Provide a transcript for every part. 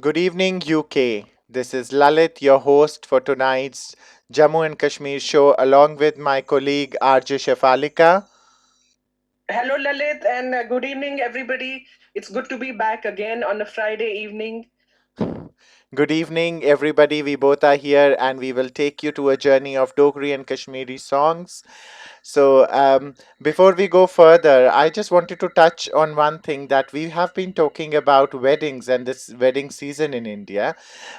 Good evening, UK. This is Lalit, your host for tonight's Jammu and Kashmir show, along with my colleague RJ Shefalika. Hello, Lalit, and good evening, everybody. It's good to be back again on a Friday evening. Good evening, everybody. We both are here and we will take you to a journey of Dogri and Kashmiri songs. Before we go further, I just wanted to touch on one thing that we have been talking about weddings and this wedding season in India.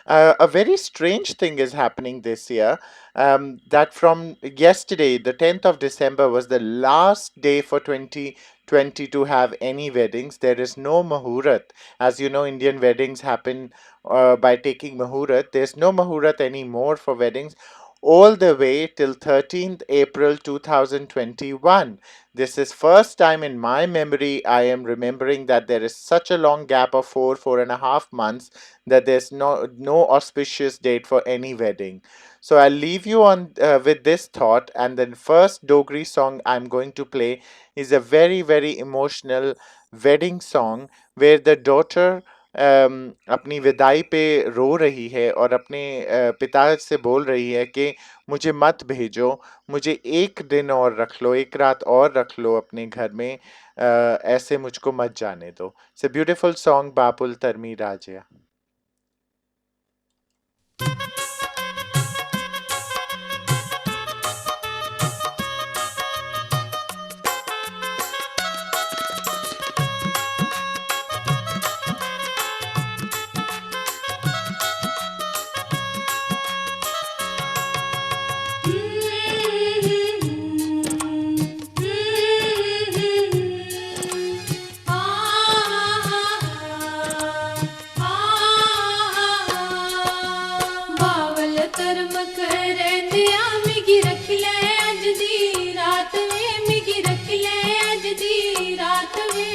A very strange thing is happening this year. That from yesterday, the 10th of December, was the last day for 2020 to have any weddings. There is no Mahurat. As you know, Indian weddings happen by taking Mahurat. There's no Mahurat anymore for weddings all the way till 13th April 2021. This is first time in my memory I am remembering that there is such a long gap of 4.5 months that there's no auspicious date for any wedding. So I'll leave you on with this thought, and then first Dogri song I'm going to play is a very emotional wedding song where the daughter अपनी विदाई पे रो रही है और अपने पिता से बोल रही है कि मुझे मत भेजो, मुझे एक दिन और रख लो, एक रात और रख लो अपने घर में, ऐसे मुझको मत जाने दो. It's a beautiful song, बापुल तरमी राजिया. बावल कर्म करंदिया मिगी रख ले अज दी रात वे मिगी रख ले अज दी रात वे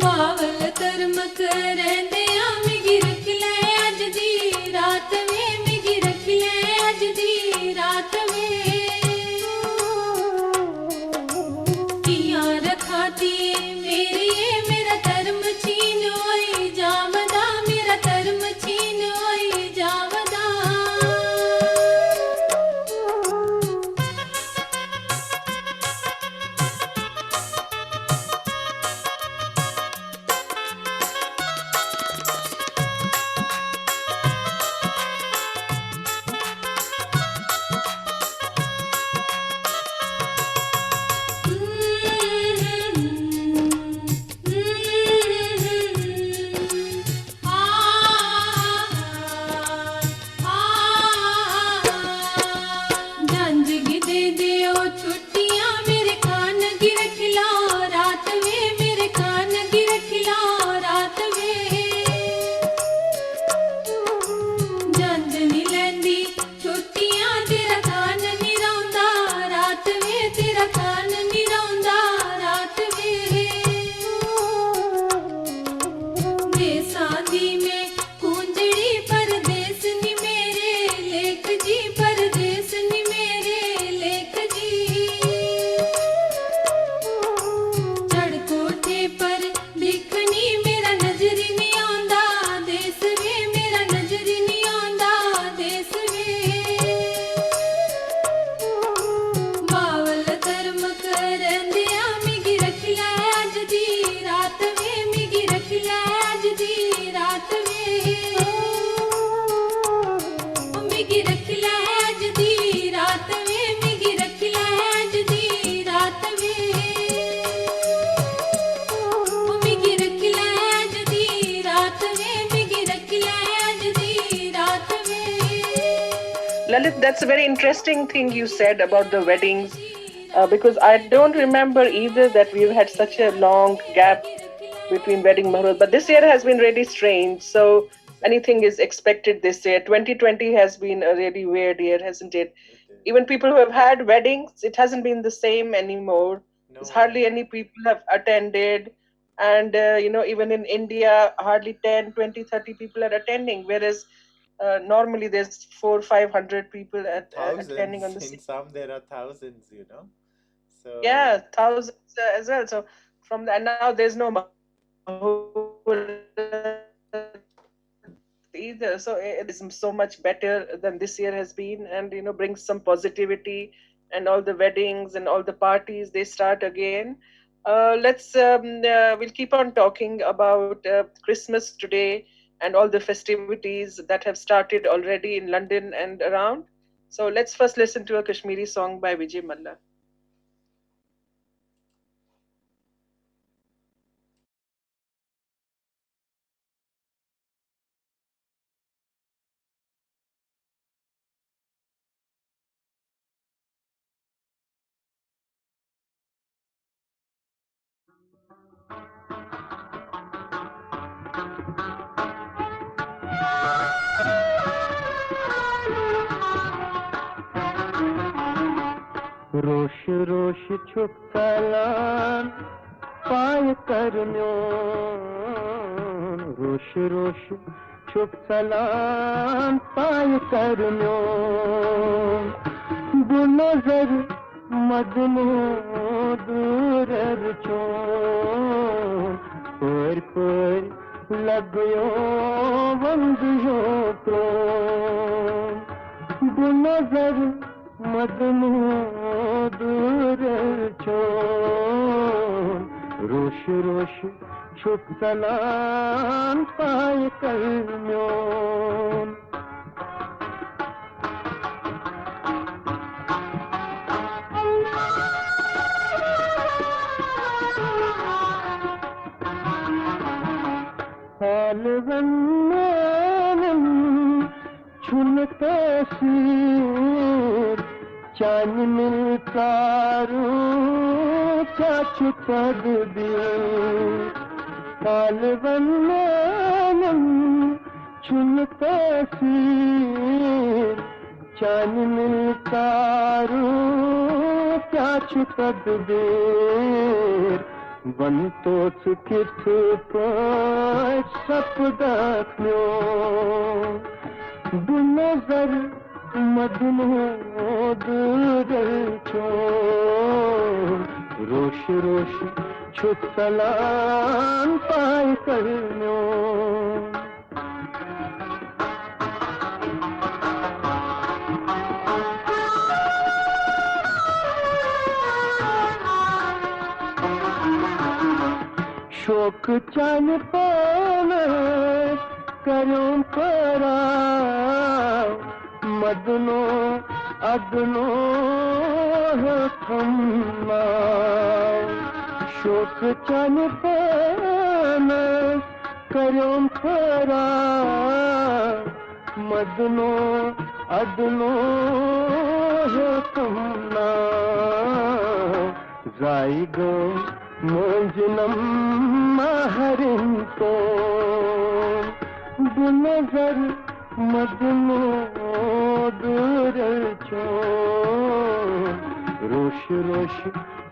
बावल कर्म करंदिया मिगी रख ले अज दी रात वे मिगी रख ले अज दी रात वे किया रखाती मेरी मेरा धर्म छीन होई जावदा मेरा धर्म छीन होई जावदा जंज गी दे दियो छुट्टियां मेरे कान गी रख ला रात वे मेरे कान गी रख ला रात वे जंज नी लैंदी छुट्टियां तेरा कान नी रौंदा रात वे तेरा कान नी रौंदा रात वे देसा दी में कुंजड़ी परदेस नी मेरे लेख जी परदेस नी मेरे लेख जी चढ़ कोठे पर दिखनी मेरा नजरी नी आंदा देस वे मेरा नजरी नी आंदा देस वे बावल कर्म करंदिया मिगी रख ले अज दी रात वे मिगी रख ले अज दी रात वे मिगी रख ले अज दी रात वे मिगी रख ले अज दी रात वे मिगी रख ले अज दी रात वे मिगी रख ले अज दी रात वे Lalit, that's a very interesting thing you said about the weddings, because I don't remember either that we've had such a long gap between wedding Mahruz. But this year has been really strange. So anything is expected this year. 2020 has been a really weird year, hasn't it? Even people who have had weddings, it hasn't been the same anymore. There's No. hardly any people have attended. And, even in India, hardly 10, 20, 30 people are attending. Whereas normally there's 500 people attending on Thousands. the In same. some, there are thousands, you know. So, Yeah, thousands as well. So from the, and now there's no Mahurat. so it is so much better than this year has been, and brings some positivity, and all the weddings and all the parties, they start again. We'll keep on talking about Christmas today and all the festivities that have started already in London and around. So let's first listen to a Kashmiri song by Vijay Malla. रोश रोश छुप सलाम पाय करन्यो रोश रोश छुप सलाम पाय करन्यो गुनज़र मदनो दूर छो पर लगयो वंदियो pro गुनज़र मदनो दूर छो रोश रोश छुप सलाम पाय करन्यो हाल वन्नम छुनते सीर चान मिलतारू चाचु तदबीर हाल वन्नम छुनते सीर चान मिलतारू चाचु तदबीर वन तो किथ पर सपदाख्यो गुनज़र मदनो दूर छो रोश रोश छुप सलाम पाय करन्यो शोक चन पान करूं परा मदनो अदनो थम्मा शोक चन पान करूं परा मदनो अदनो थम्मा जाइगो मोजनम महरिन तो गुनज़र मदनो दूर छो रोश रोश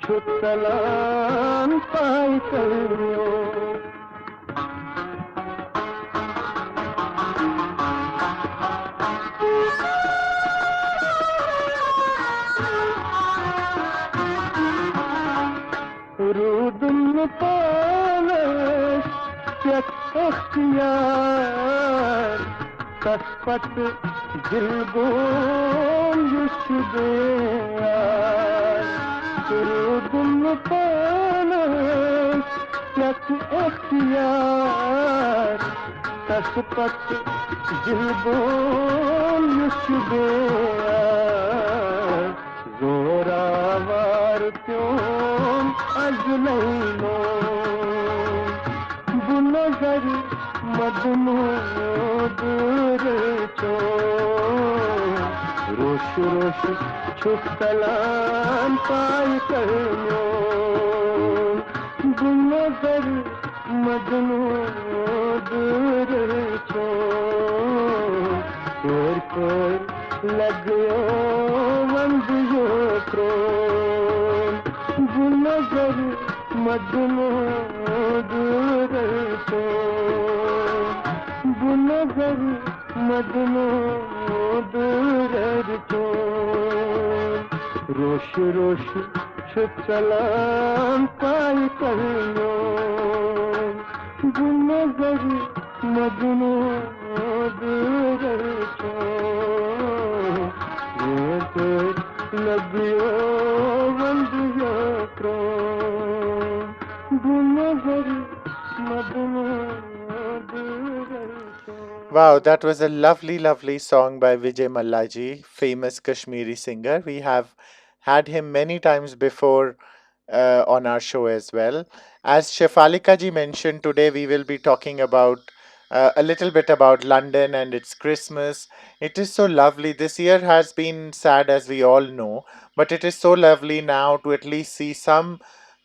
छुप सलाम पाय करन्यो रूदुन पालस त्यक अख्तियार कसपत दिलगोम युशबेयार रूदुन पालस त्यक अख्तियार कसपत दिलगोम युशबेयार जोरावर त्यों अजनैनो गुनज़र मदनो दूर छो रोश रोश छुप सलाम पाय करन्यो गुनज़र मदनो दूर छो पर लगयो वंदियो प्रो गुनज़र मदनो दूर छो गुनज़र मदनो दूर छो रोश रोश छुप सलाम पाय करन्यो गुनज़र मदनो दूर छो ये तो लगियो बंदियो क्रो दिन भर मदनो दूर छो. Wow, that was a lovely, lovely song by Vijay Mallaji, famous Kashmiri singer. We have had him many times before on our show as well. As Shefalika ji mentioned, today we will be talking about a little bit about London and its Christmas. It is so lovely. This year has been sad, as we all know, but it is so lovely now to at least see some.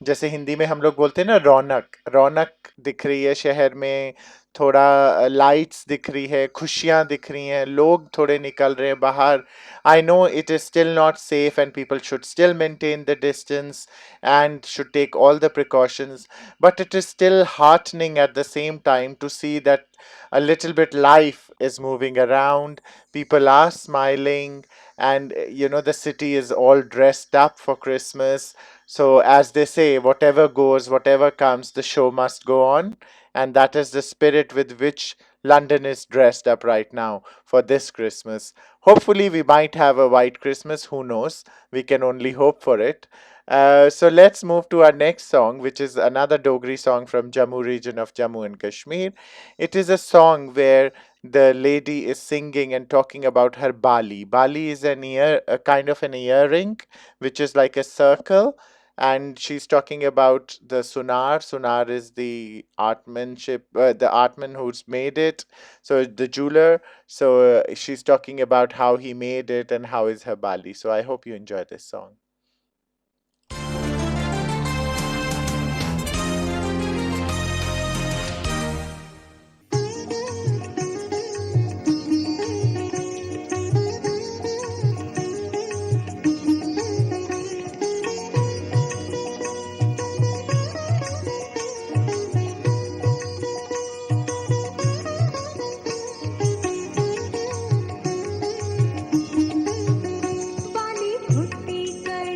जैसे हिंदी में हम लोग बोलते हैं ना, रौनक रौनक दिख रही है शहर में. थोड़ा लाइट्स दिख रही है, खुशियाँ दिख रही हैं, लोग थोड़े निकल रहे हैं बाहर. I know it is still not safe and people should still maintain the distance and should take all the precautions, but it is still heartening at the same time to see that a little bit life is moving around, people are smiling, and the city is all dressed up for Christmas. So, as they say, whatever goes, whatever comes, the show must go on, and that is the spirit with which London is dressed up right now for this Christmas. Hopefully, we might have a white Christmas. Who knows? We can only hope for it. So let's move to our next song, which is another Dogri song from Jammu region of Jammu and Kashmir. It is a song where the lady is singing and talking about her bali. Bali is a kind of an earring, which is like a circle, and she's talking about the sunar. Sunar is the artmanship, the artman who's made it. So the jeweler. So she's talking about how he made it and how is her bali. So I hope you enjoy this song. बाली फुट्टी कर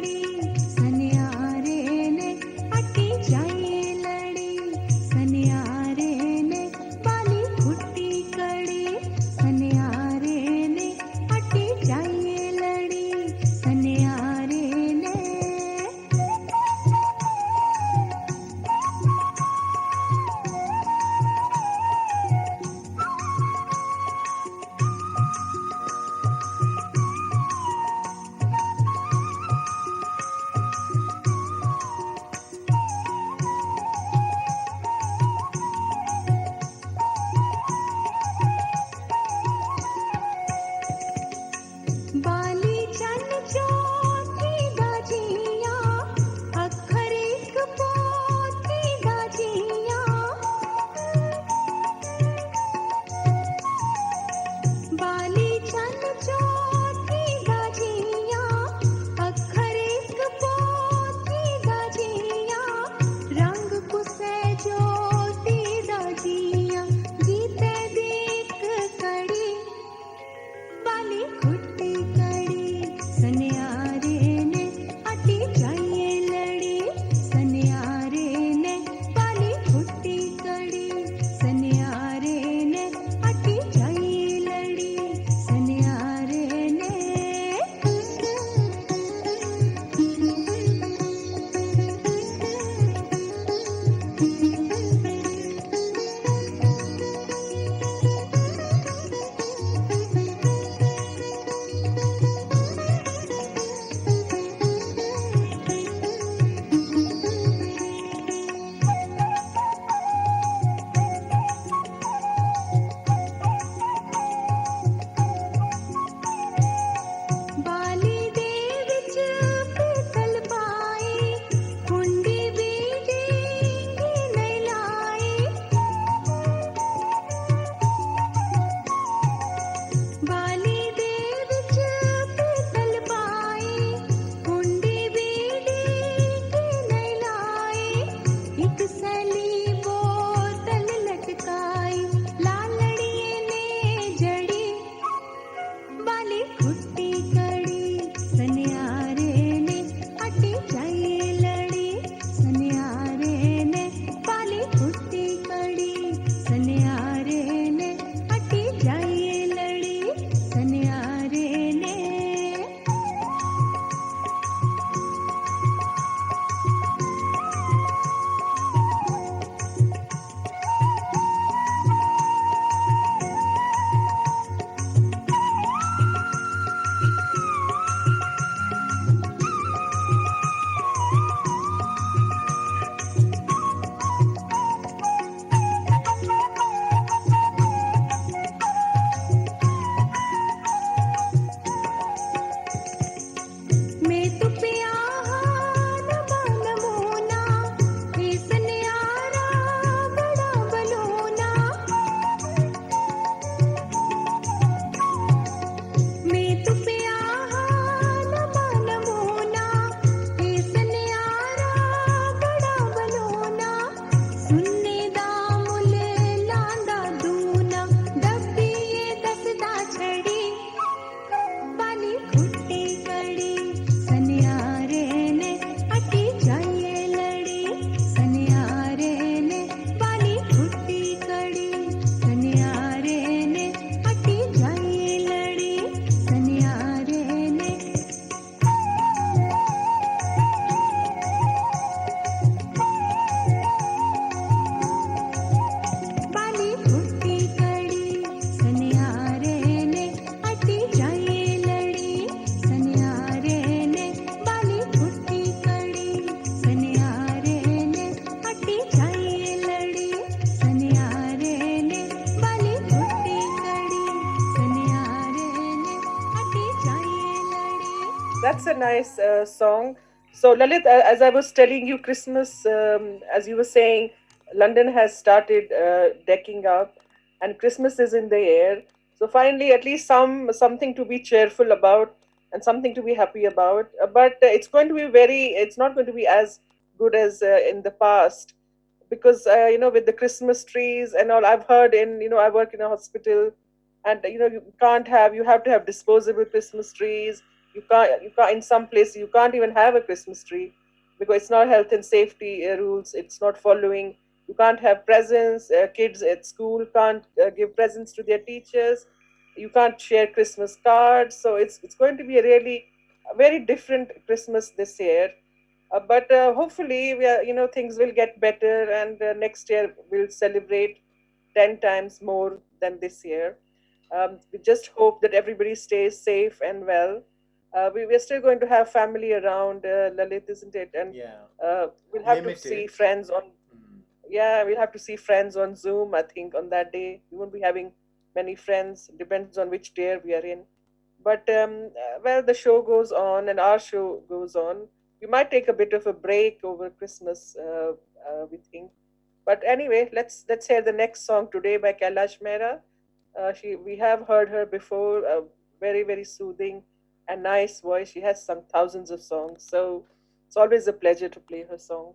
that's a nice song. So, Lalit, as I was telling you, Christmas, as you were saying, London has started decking up, and Christmas is in the air. So, finally, at least something to be cheerful about and something to be happy about. But it's going to be it's not going to be as good as in the past, because with the Christmas trees and all, I've heard I work in a hospital, and you have to have disposable Christmas trees. You can't in some places you can't even have a Christmas tree because it's not health and safety rules, it's not following. You can't have presents. Kids at school can't give presents to their teachers. You can't share Christmas cards. So it's going to be a very different Christmas this year. But hopefully things will get better, and next year we'll celebrate 10 times more than this year. We just hope that everybody stays safe and well. We're still going to have family around, Lalit, isn't it? And Yeah, we'll have to see limited. friends on, Mm. yeah, we'll have to see friends on Zoom, I think, on that day. We won't be having many friends. Depends on which day we are in. But well, the show goes on, and our show goes on. We might take a bit of a break over Christmas, we think. But anyway, let's hear the next song today by Kailash Mehra. We have heard her before. Very very soothing and nice voice. She has sung thousands of songs, so it's always a pleasure to play her song.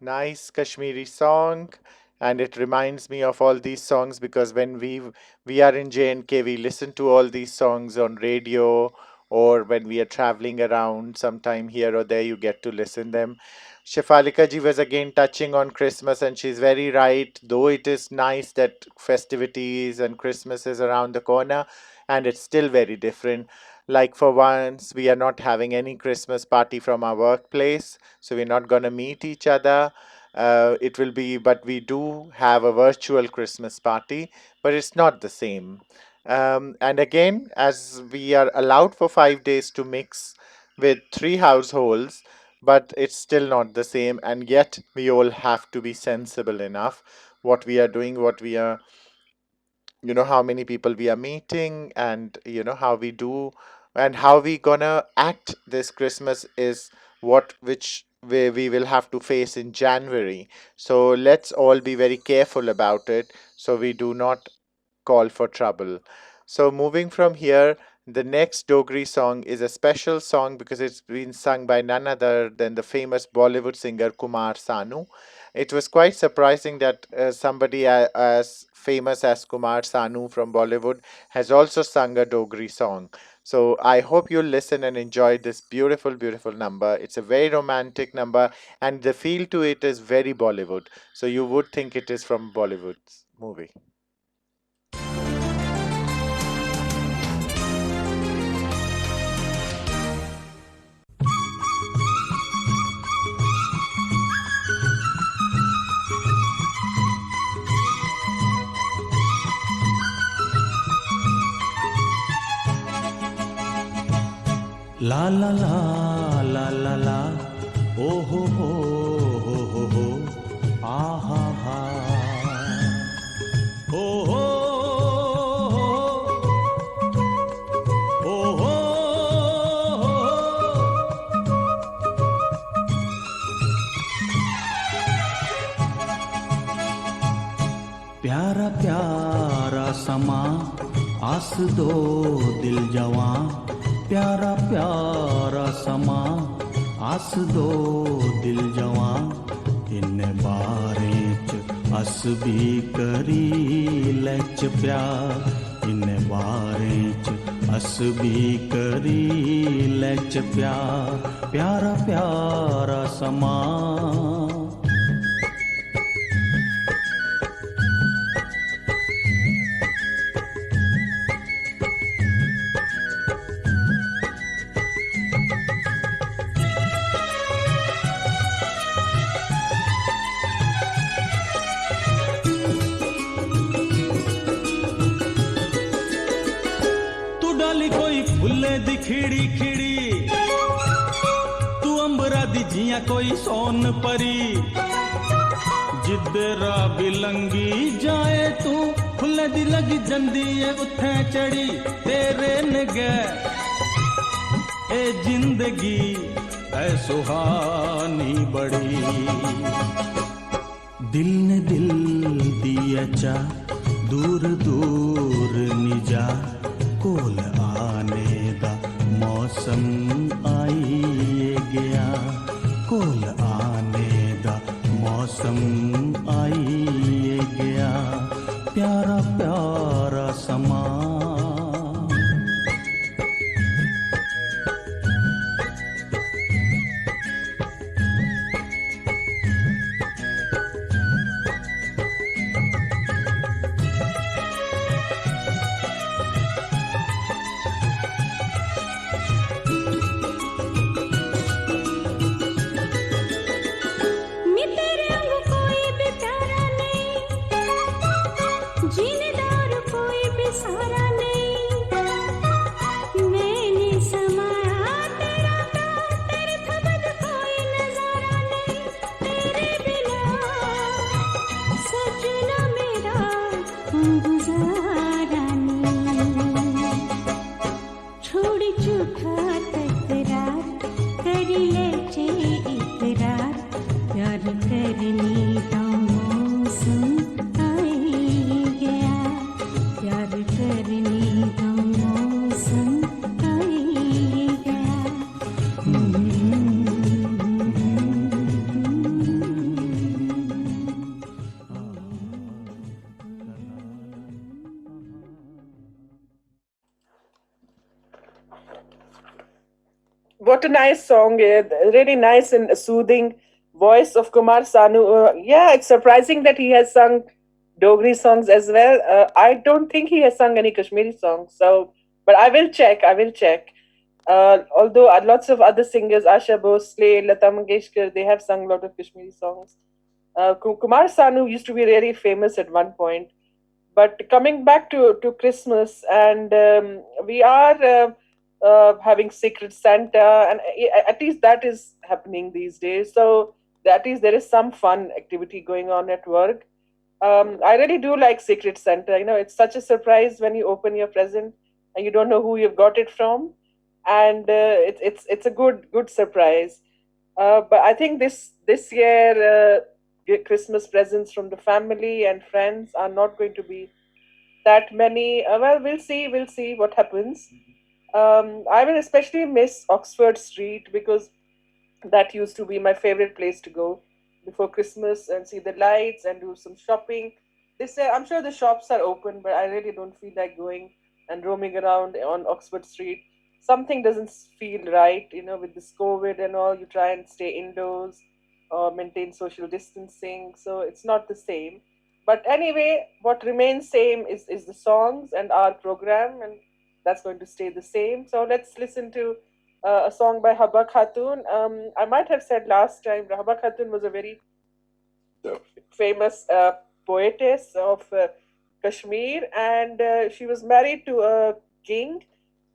Nice Kashmiri song, and it reminds me of all these songs because when we are in J&K, we listen to all these songs on radio, or when we are traveling around sometime here or there, you get to listen them. Shefalika ji was again touching on Christmas, and she's very right. Though it is nice that festivities and Christmas is around the corner, and it's still very different. Like for once, we are not having any Christmas party from our workplace, so we're not gonna meet each other. It will be, but we do have a virtual Christmas party, but it's not the same. And again, as we are allowed for 5 days to mix with three households, but it's still not the same, and yet we all have to be sensible enough what we are doing, what we are, how many people we are meeting, and how we do, and how we gonna act this Christmas is what which way we will have to face in January. So let's all be very careful about it so we do not call for trouble. So, moving from here, the next Dogri song is a special song because it's been sung by none other than the famous Bollywood singer Kumar Sanu. It was quite surprising that somebody as famous as Kumar Sanu from Bollywood has also sung a Dogri song. So, I hope you'll listen and enjoy this beautiful, beautiful number. It's a very romantic number, and the feel to it is very Bollywood. So, you would think it is from Bollywood's movie. La la la la la la, oh ho, ah ha ha, oh ho, oh ho. प्यारा प्यारा समा आस दो दिल जवां प्यारा प्यारा समा आस दो दिल जवां इन बारे च अस भी करी लच प्यार इन बारे च अस भी करी लच प्यार प्यारा प्यारा समा खिड़ी खिड़ी तू अंबरा दी जियां कोई सोन परी जिद्धरा बिलंगी जाए तू फुल्ले दी लगी जंदी है उत्थे चढ़ी तेरे नगे ए जिंदगी ऐ सुहानी बड़ी दिल ने दिल दिया चा दूर दूर निजा कोल आने दा मौसम आई गया कोल आने दा मौसम आई गया प्यारा प्यारा समा what a nice song! Really nice and soothing voice of Kumar Sanu. Yeah, it's surprising that he has sung Dogri songs as well. I don't think he has sung any Kashmiri songs. So, but I will check. I will check. Although lots of other singers, Asha Bhosle, Lata Mangeshkar, they have sung a lot of Kashmiri songs. Kumar Sanu used to be really famous at one point. But coming back to Christmas, and we are having Secret Santa, and at least that is happening these days. So at least there is some fun activity going on at work. I really do like Secret Santa. You know, it's such a surprise when you open your present and you don't know who you've got it from, and it's a good surprise. But I think this year Christmas presents from the family and friends are not going to be that many. Well, we'll see what happens. I will especially miss Oxford Street because that used to be my favorite place to go before Christmas and see the lights and do some shopping. This year, I'm sure the shops are open, but I really don't feel like going and roaming around on Oxford Street. Something doesn't feel right, you know, with this COVID and all. You try and stay indoors or maintain social distancing, so it's not the same. But anyway, what remains same is the songs and our program, and that's going to stay the same. So let's listen to a song by Habba Khatun. I might have said last time, Habba Khatun was a very famous poetess of Kashmir, and she was married to a king,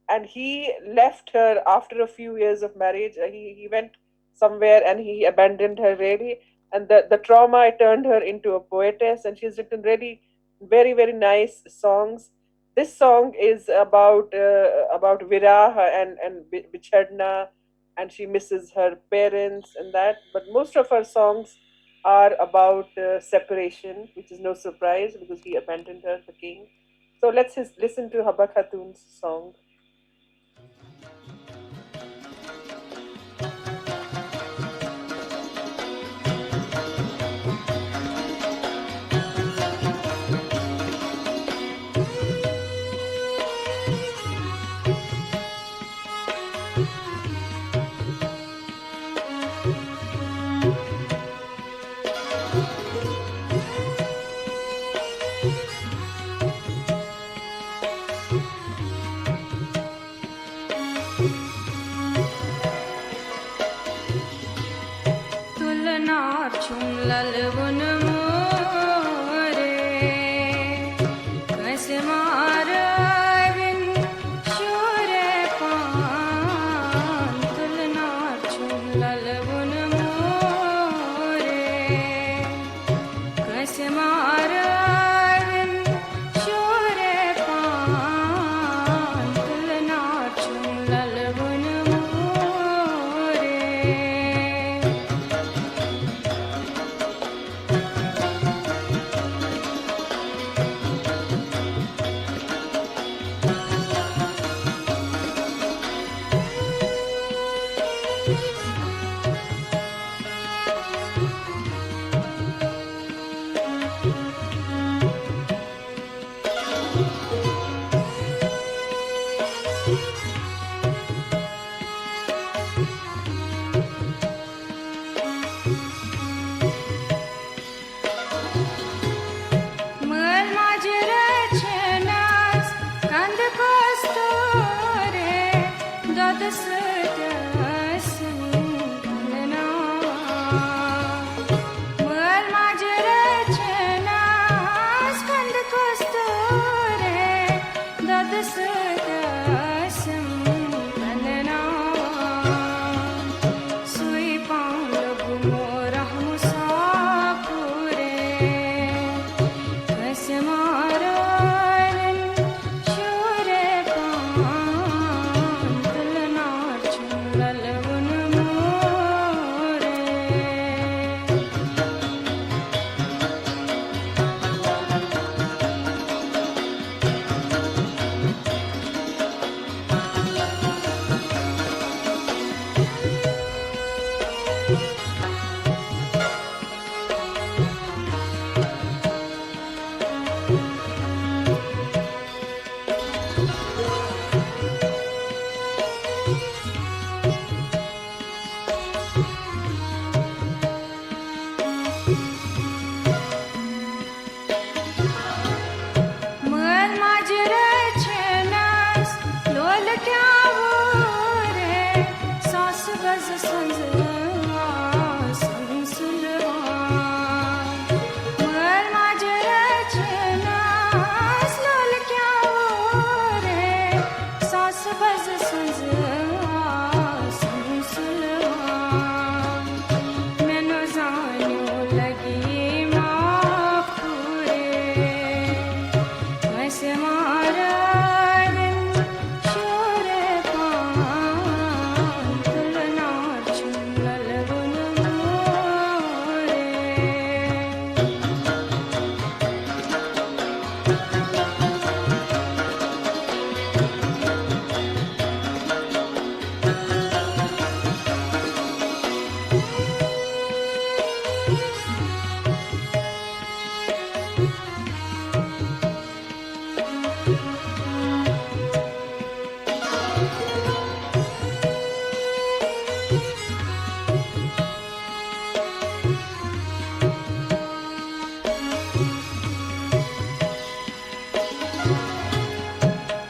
and he left her after a few years of marriage. He went somewhere and he abandoned her really, and the trauma turned her into a poetess, and she's written really very nice songs. This song is about viraha and bichhadna, and she misses her parents and that. But most of her songs are about separation, which is no surprise because he abandoned her, the king. So let's listen to Habba Khatun's song. तुलना छुमलल बुन मोरे कस Marvin शोरे पान तुलना छुमलल बुन मोरे कस Marvin शोरे पान तुलना छुमलल बुन मोरे मल माजरचनास कंद कस्तोरे ददसदसनी baz sanzısan sulvan Mır maceracına slol kya re Sas baz sanzısan sulvan Meno zanyo lagi makhore Kaise mara din shore paan tulna chungal gun more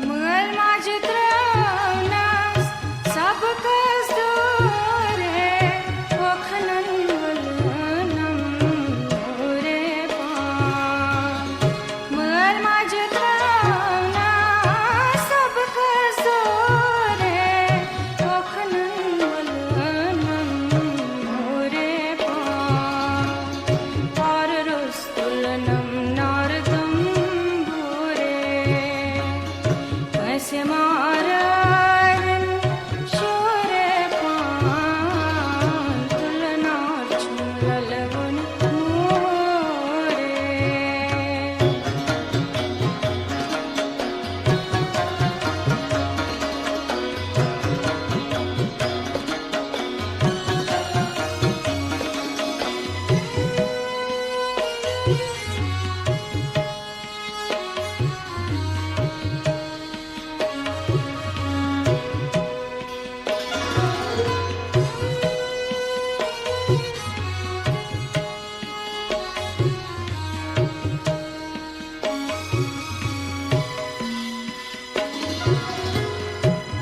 Măl magistraunas sabkas dore Okhanan valnam more pa Măl magistraunas sabkas dore Okhanan valnam more pa Aur rustulanam nardam bure Kaise mara din shore paan tulna chungal gun more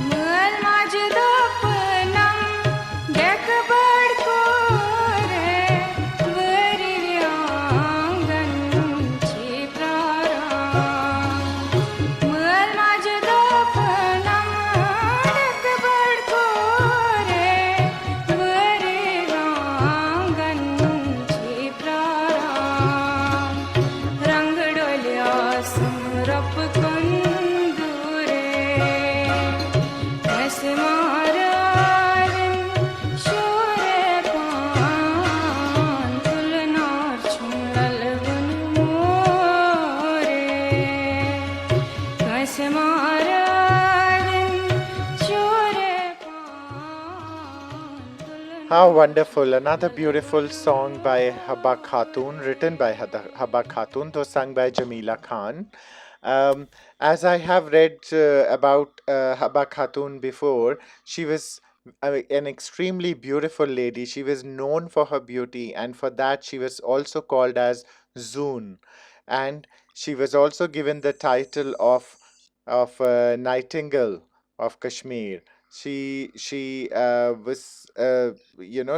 Măl majidapnam dekbad kore Variryangan chiprara Măl majidapnam dekbad kore Variryangan chiprara Rang dolya samrap kandure Kaise mara din shore paan tulna chungal gun more Kaise mara din shore paan How wonderful. Another beautiful song by Habba Khatun, written by Habba Khatun, though sung by Jamila Khan. As I have read about Habba Khatun before, she was an extremely beautiful lady. She was known for her beauty, and for that, she was also called as Zoon. And she was also given the title of Nightingale of Kashmir. She was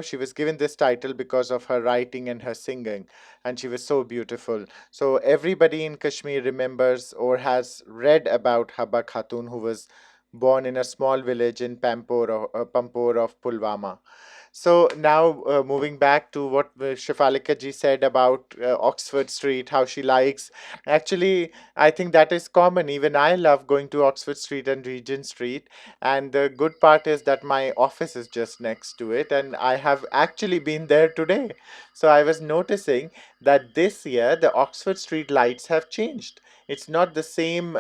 she was given this title because of her writing and her singing, and she was so beautiful. So everybody in Kashmir remembers or has read about Habba Khatun, who was born in a small village in Pampore of Pulwama. So now, moving back to what Shafalika ji said about Oxford Street, how she likes. Actually, I think that is common. Even I love going to Oxford Street and Regent Street. And the good part is that my office is just next to it, and I have actually been there today. So I was noticing that this year the Oxford Street lights have changed. It's not the same.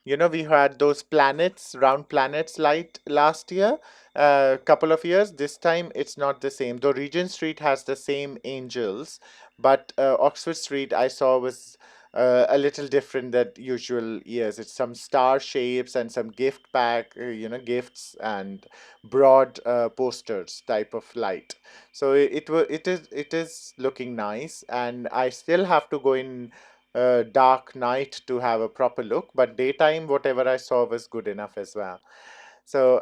We had those planets, round planets light last year, a couple of years. This time it's not the same. Though Regent Street has the same angels, but Oxford Street I saw was a little different than usual years. It's some star shapes and some gift pack, gifts and broad posters type of light. So it is looking nice, and I still have to go in dark night to have a proper look. But daytime, whatever I saw was good enough as well. So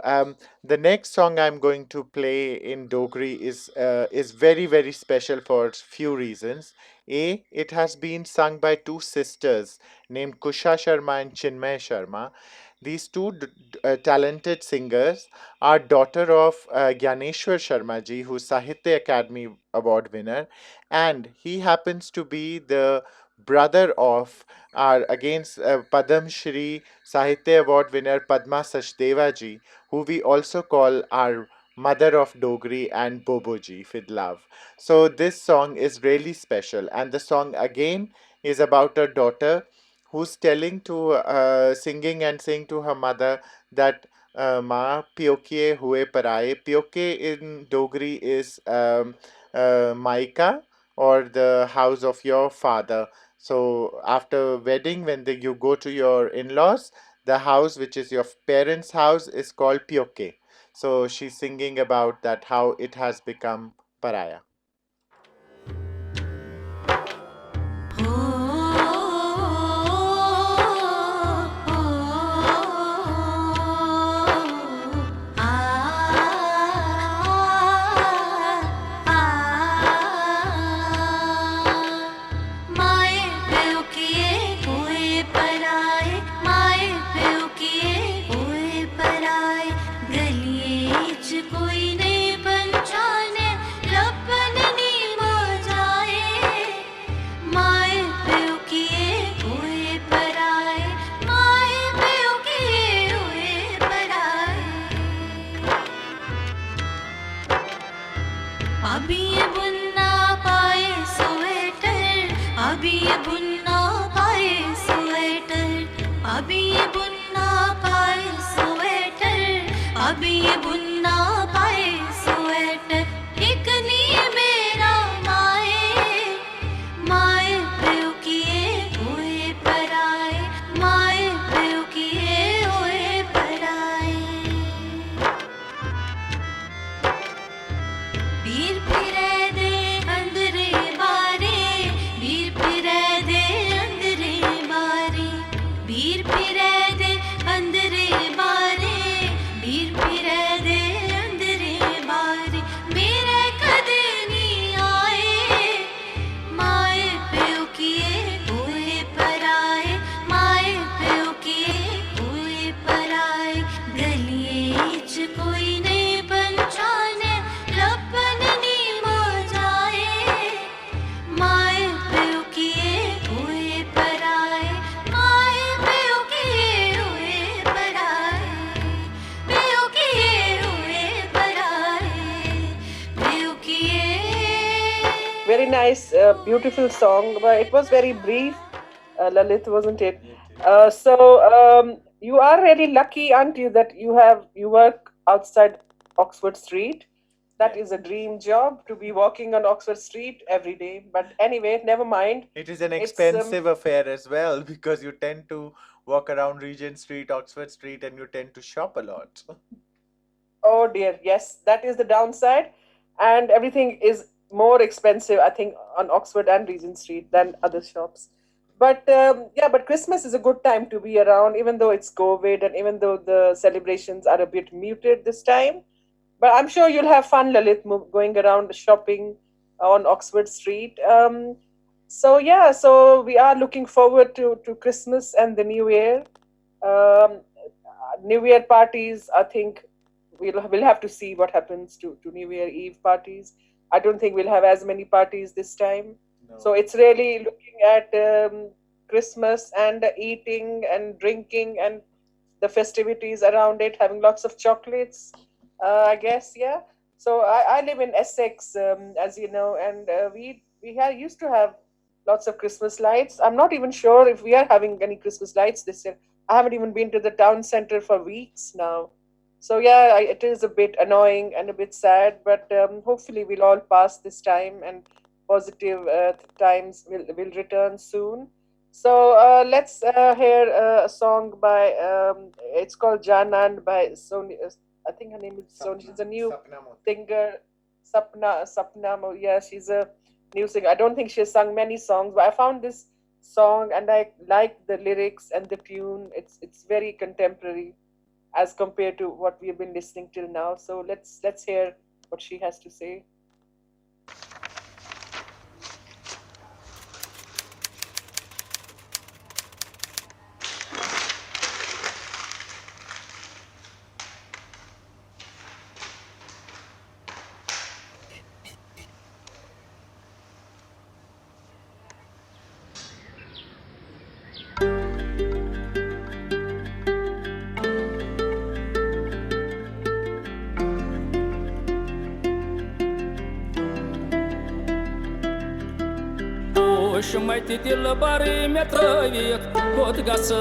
the next song I'm going to play in Dogri is very very special for few reasons. A, it has been sung by two sisters named Kusha Sharma and Chinmay Sharma. These two talented singers are daughter of Gyaneshwar Sharma ji, who's Sahitya Academy Award winner, and he happens to be the brother of our against Padam Shri Sahitya Award winner Padma Sachdeva ji, who we also call our mother of Dogri and Boboji with love. So this song is really special, and the song again is about a daughter who's telling to singing and saying to her mother that Ma Pyoke Hue Paraye. Pyoke in Dogri is Maika, or the house of your father. So after wedding, when you go to your in-laws, the house which is your parents' house is called Pyoke. So she's singing about that how it has become Paraya. माए प्यो किए हुए पराए माए प्यो किए हुए पराए गलिए च कोई नहीं पंछाने लपन नी मजाए माए प्यो किए हुए पराए माए प्यो किए हुए पराए अभी ये बुनना पाए स्वेटर अभी ये बुनना पाए स्वेटर अभी ये बुनना पाए स्वेटर अभी ये बुनना पाए स्वेटर एक नी मेरा माए माए प्यो किए हुए पराए माए प्यो किए हुए पराए वीर फिरे दे अंदरे बारे वीर फिरे दे अंदरे बारे वीर फिरे दे अंदरे बारे वीर फिरे दे अंदरे बारे मेरे कदे नी आए माए प्यो किए हुए पराए माए प्यो किए हुए पराए गलिए च कोई नहीं पंछाने लपन नी मजाए माए प्यो किए हुए पराए माए प्यो किए हुए पराए प्यो किए हुए पराए प्यो किए Very nice, beautiful song, but it was very brief, Lalit, wasn't it? You are really lucky, aren't you, that you work outside Oxford Street. That is a dream job, to be walking on Oxford Street every day. But anyway, never mind. It is an It's expensive affair as well because you tend to walk around Regent Street, Oxford Street, and you tend to shop a lot. Oh dear, yes, that is the downside, and everything is more expensive, I think, on Oxford and Regent Street than other shops. But yeah, but Christmas is a good time to be around, even though it's COVID and even though the celebrations are a bit muted this time. But I'm sure you'll have fun, Lalit, going around shopping on Oxford Street. So yeah, so we are looking forward to Christmas and the New Year. Um, New Year parties, I think we'll have to see what happens to New Year Eve parties. I don't think we'll have as many parties this time. So No. it's really looking at Christmas and eating and drinking and the festivities around it, having lots of chocolates, I guess, yeah. So I live in Essex, as you know, and used to have lots of Christmas lights. I'm not even sure if we are having any Christmas lights this year. I haven't even been to the town center for weeks now. So yeah, it is a bit annoying and a bit sad, but hopefully we'll all pass this time and positive times will return soon. So let's hear a song by it's called Janan by Sony. I think her name is Sony. She's a new Sapna Moti. singer. Sapna. Yeah, she's a new singer. I don't think she has sung many songs, but I found this song and I like the lyrics and the tune. It's very contemporary. as compared to what we have been listening till now. So let's hear what she has to say. وشميت دل باري مترويك كود قصك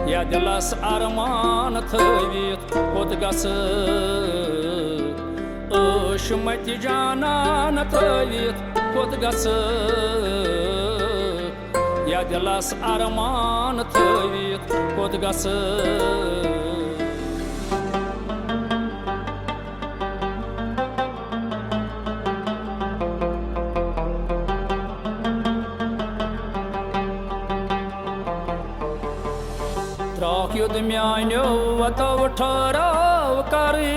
يا دلاس أرمان تويك كود قصك وشميت جانا نتويك كود قصك يا دلاس أرمان تويك كود قصك Trakjud mjajnjo ata vëtëra vëkari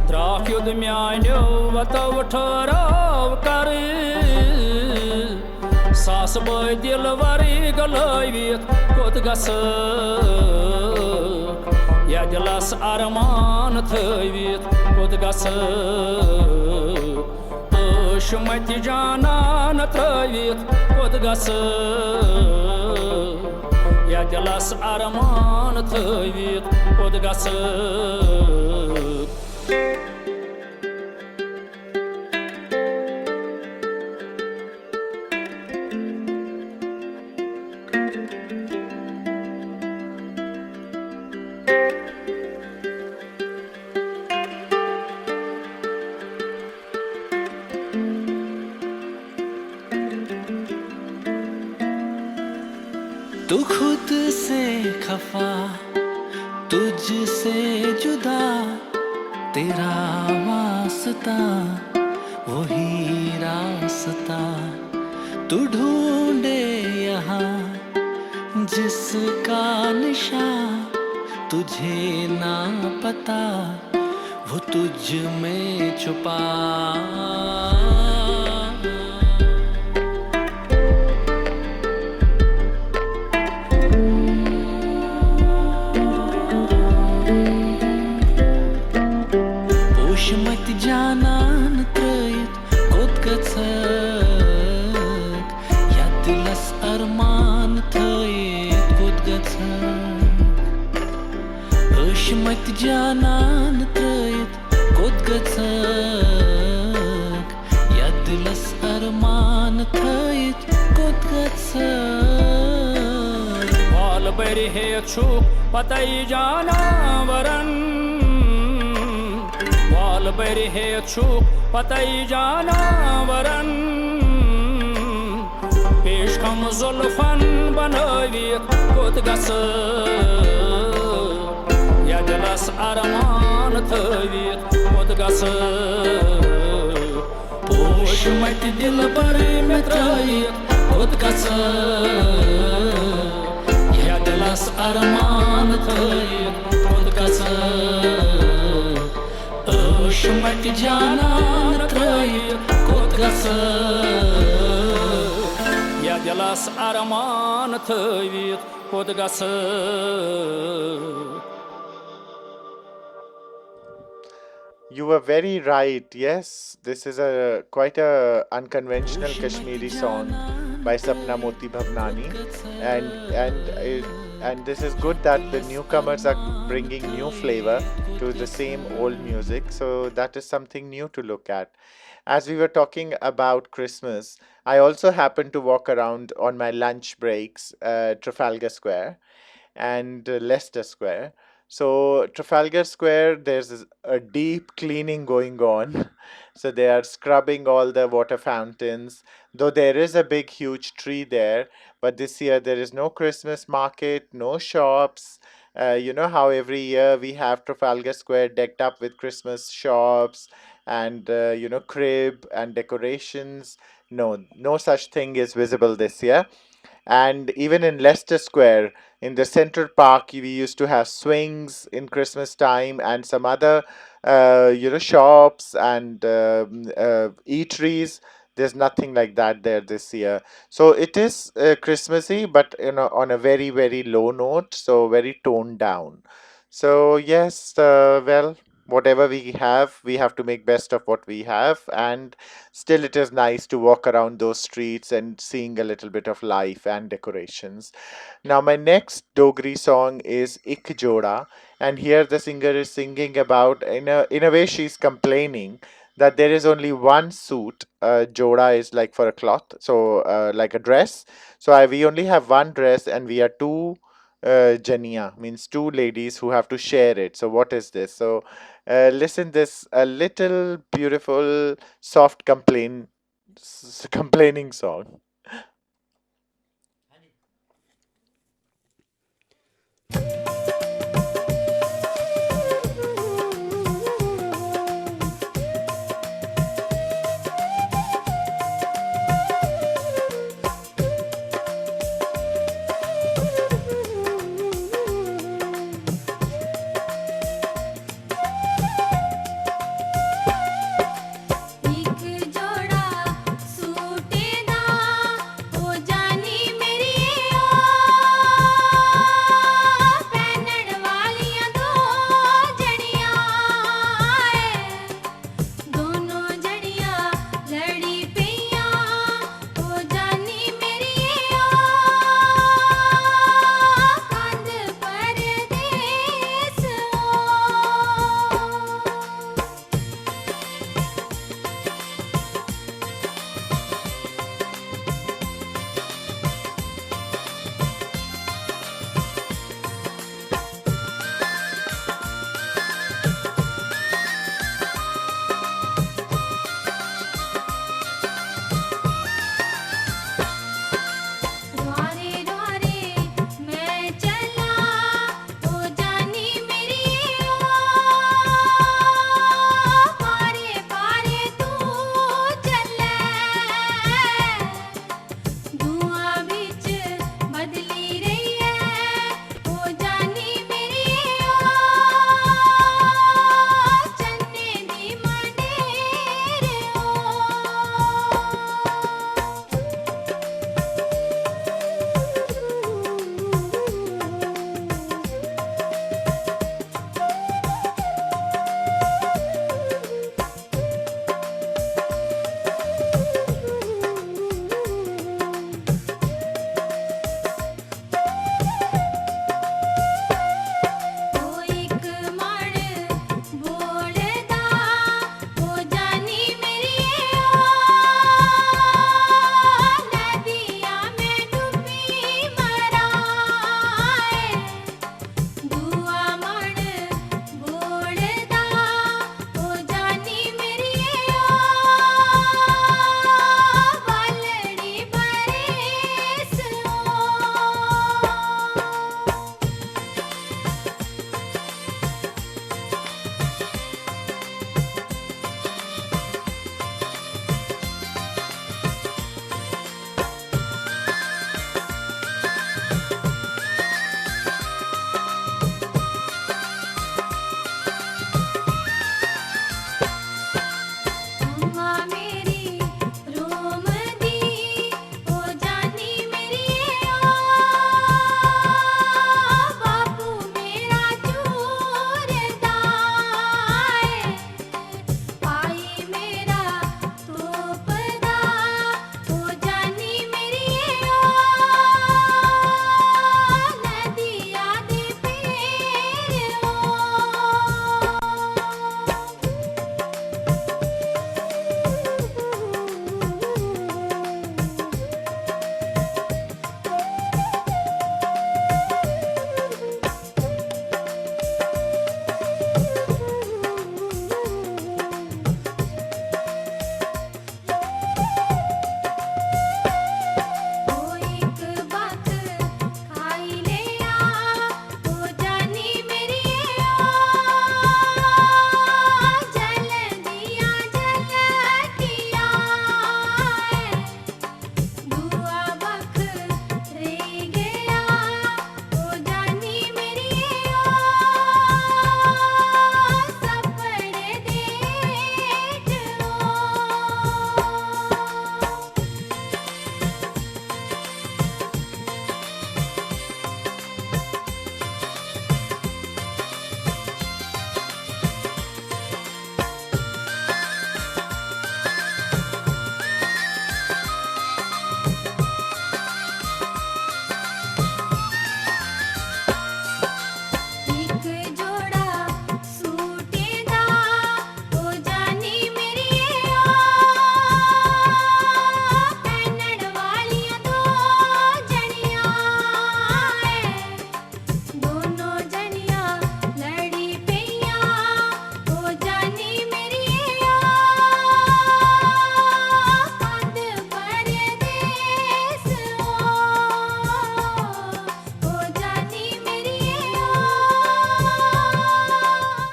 Trakjud mjajnjo ata vëtëra vëkari Sas bëj dilvari gëllëj vit këtë gasëk Ja dilas arman të vit këtë gasëk Shumët i gjana në të vit këtë gasëk يا جلاس أرمان تهيت قد قصك तू खुद से खफा तुझसे जुदा तेरा वास्ता वही रास्ता तू ढूंढे यहाँ जिसका निशा तुझे ना पता वो तुझ में छुपा Mët gjanan trăit Kot gățăc Ja dilas arman trăit Kot gățăc Mët gjanan trăit Kot gățăc Ja dilas arman trăit Kot gățăc Wal beri hek shuk patay janawaran Wal beri hek shuk patay janawaran Pesh kam zulfan banavik kot gasık Ya dilas arman tavik kot gasık Hoşmet dil bari metrayik kot gasık Ya dilas arman tavik kot gasık Hoşmet canan tavik kot gasık Ya dilas arman tavik kot gasık You were very right. Yes, this is a quite a unconventional Kashmiri song by Sapna Moti Bhavnani, and this is good that the newcomers are bringing new flavor to the same old music. So that is something new to look at. As we were talking about Christmas, I also happened to walk around on my lunch breaks, Trafalgar Square and Leicester Square. So Trafalgar Square, there's a deep cleaning going on. So they are scrubbing all the water fountains. Though there is a big, huge tree there, but this year there is no Christmas market, no shops. You know how every year we have Trafalgar Square decked up with Christmas shops and crib and decorations. No, no such thing is visible this year. And even in Leicester Square, in the Central Park, we used to have swings in Christmas time and some other, shops and eateries. There's nothing like that there this year. So it is Christmassy, but on a very, very low note, so very toned down. So yes, well, whatever we have to make best of what we have, and still it is nice to walk around those streets and seeing a little bit of life and decorations. Now, my next Dogri song is Ik Joda, and here the singer is singing about, in a way, she's complaining that there is only one suit. Joda is like for a cloth, so like a dress. So we only have one dress, and we are two. Jania means two ladies who have to share it. So what is this? So listen this a little beautiful soft complaining song. एक जोड़ा सूटे दा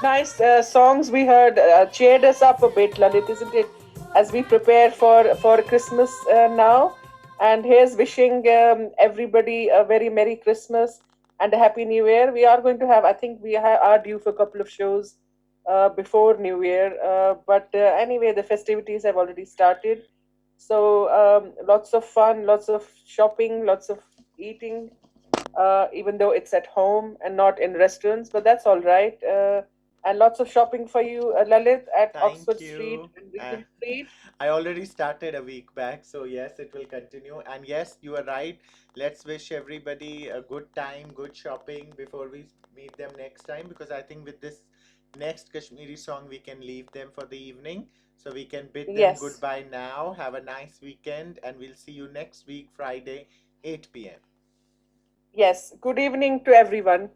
Nice songs we heard cheered us up a bit, Lalit, isn't it? As we prepare for Christmas now, and here's wishing everybody a very Merry Christmas and a Happy New Year. We are going to have, I think, are due for a couple of shows before New Year, but anyway, the festivities have already started. So lots of fun, lots of shopping, lots of eating, even though it's at home and not in restaurants, but that's all right. And lots of shopping for you, Lalit, at Thank Oxford Street you. and Regent Street. I already started a week back, so yes, it will continue. And yes, you are right. Let's wish everybody a good time, good shopping before we meet them next time, because I think with this next Kashmiri song, we can leave them for the evening. So we can bid them Yes, goodbye now. Have a nice weekend, and we'll see you next week, Friday, 8 p.m. yes. Good evening to everyone.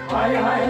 Hi, hi,